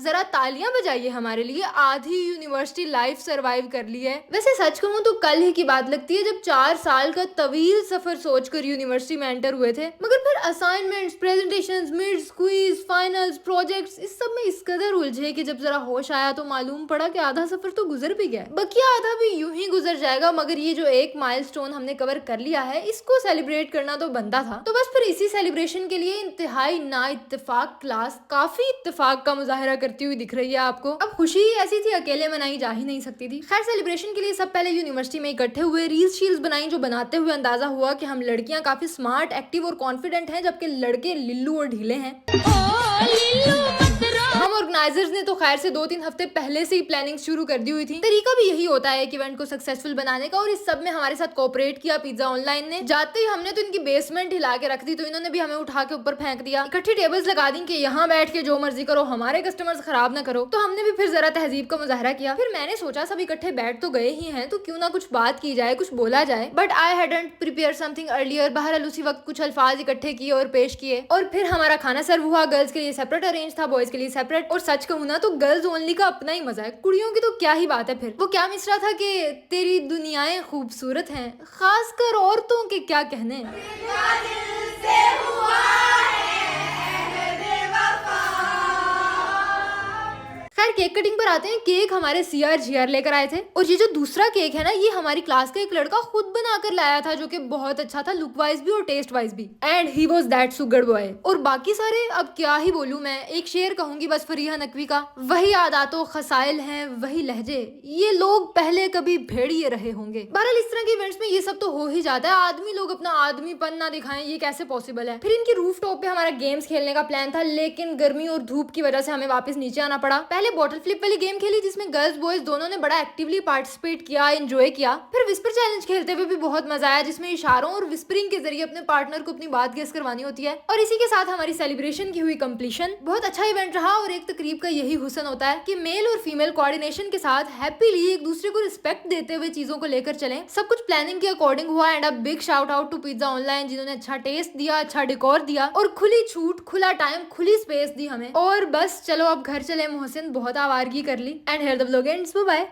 जरा तालियां बजाइए हमारे लिए, आधी यूनिवर्सिटी लाइफ सरवाइव कर ली है। वैसे सच कहूं तो कल ही की बात लगती है जब 4 साल का तवील सफर सोचकर यूनिवर्सिटी में एंटर हुए थे, मगर फिर assignments, presentations, mids, quiz, finals, projects इस सब में इस कदर उलझे कि जब जरा होश आया तो मालूम पड़ा कि आधा सफर तो गुजर भी गया, बकिया आधा भी यूं ही गुजर जाएगा। मगर ये जो एक माइलस्टोन हमने कवर कर लिया है, इसको सेलिब्रेट करना तो बनता था। तो बस फिर इसी सेलिब्रेशन के लिए इंतहाई ना इत्तेफाक क्लास काफी इत्तेफाक का मुजाहरा करती हुई दिख रही है आपको। अब खुशी ही ऐसी थी, अकेले मनाई जा ही नहीं सकती थी। खैर सेलिब्रेशन के लिए सब पहले यूनिवर्सिटी में इकट्ठे हुए, रील्स शील्स बनाई, जो बनाते हुए अंदाजा हुआ कि हम लड़कियां काफी स्मार्ट, एक्टिव और कॉन्फिडेंट हैं, जबकि लड़के लिल्लू और ढीले हैं। हम ऑर्गेनाइजर्स ने तो खैर से 2-3 हफ्ते पहले से ही प्लानिंग शुरू कर दी हुई थी। तरीका भी यही होता है कि इवेंट को सक्सेसफुल बनाने का, और इस सब में हमारे साथ कोऑपरेट किया पिज्जा ऑनलाइन ने। जाते ही हमने तो इनकी बेसमेंट हिला के रख दी, तो इन्होंने भी हमें उठा के ऊपर फेंक दिया। इकट्ठी टेबल्स लगा दी कि यहाँ बैठ के जो मर्जी करो, हमारे कस्टमर्स खराब ना करो। तो हमने भी फिर जरा तहजीब का मुजाहरा किया। फिर मैंने सोचा सब इकट्ठे बैठ तो गए ही हैं, तो क्यों ना कुछ बात की जाए, कुछ बोला जाए। But I hadn't prepare something earlier. बहरहाल उसी वक्त कुछ अल्फाज इकट्ठे किए और पेश किए, और फिर हमारा खाना सर्व हुआ। गर्ल्स के लिए सेपरेट अरेंज था, बॉयज के लिए सेपरेट। और सच कहूं ना तो गर्ल्स ओनली का अपना ही मजा है, कुड़ियों की तो क्या ही बात है। फिर वो क्या मिसरा था कि तेरी दुनियाएं खूबसूरत हैं, खासकर औरतों के क्या कहने। खैर केक कटिंग पर आते हैं। केक हमारे सीआर जीआर लेकर आए थे, और ये जो दूसरा केक है ना, ये हमारी क्लास का एक लड़का खुद बनाकर लाया था, जो कि बहुत अच्छा था, लुक वाइज भी और टेस्ट वाइज भी। And he was that sugar boy. और बाकी सारे अब क्या ही बोलूं मैं, एक शेर कहूंगी बस फरीहा नकवी का, वही आदातो खसाइल हैं वही लहजे, ये लोग पहले कभी भेड़िए रहे होंगे। बहरहाल इस तरह के इवेंट्स में ये सब तो हो ही जाता है, आदमी लोग अपना आदमीपन ना दिखाएं, ये कैसे पॉसिबल है। फिर इनकी रूफ टॉप पे हमारा गेम्स खेलने का प्लान था, लेकिन गर्मी और धूप की वजह से हमें वापस नीचे आना पड़ा। पहले बॉटल फ्लिप वाली गेम खेली, जिसमें गर्ल्स बॉयज दोनों ने बड़ा एक्टिवली पार्टिसिपेट किया, एंजॉय किया। फिर विस्पर चैलेंज खेलते हुए भी बहुत मजा आया, जिसमें इशारों और विस्परिंग के जरिए अपने पार्टनर को अपनी बात गेस करवानी होती है। और इसी के साथ हमारी सेलिब्रेशन की हुई कंप्लीशन। बहुत अच्छा इवेंट रहा, और एक तकरीब का यही हुस्न होता है कि मेल और फीमेल कोऑर्डिनेशन के साथ हैप्पीली एक दूसरे को रिस्पेक्ट देते हुए चीजों को लेकर चलें। सब कुछ प्लानिंग के अकॉर्डिंग हुआ। And a big shout out to pizza online, जिन्होंने अच्छा टेस्ट दिया, अच्छा डेकोर दिया, और खुली छूट, खुला टाइम, खुली स्पेस दी हमें। और बस चलो अब घर चले मोहसिन, बहुत आवारगी कर ली। And here the vlog ends, bye bye.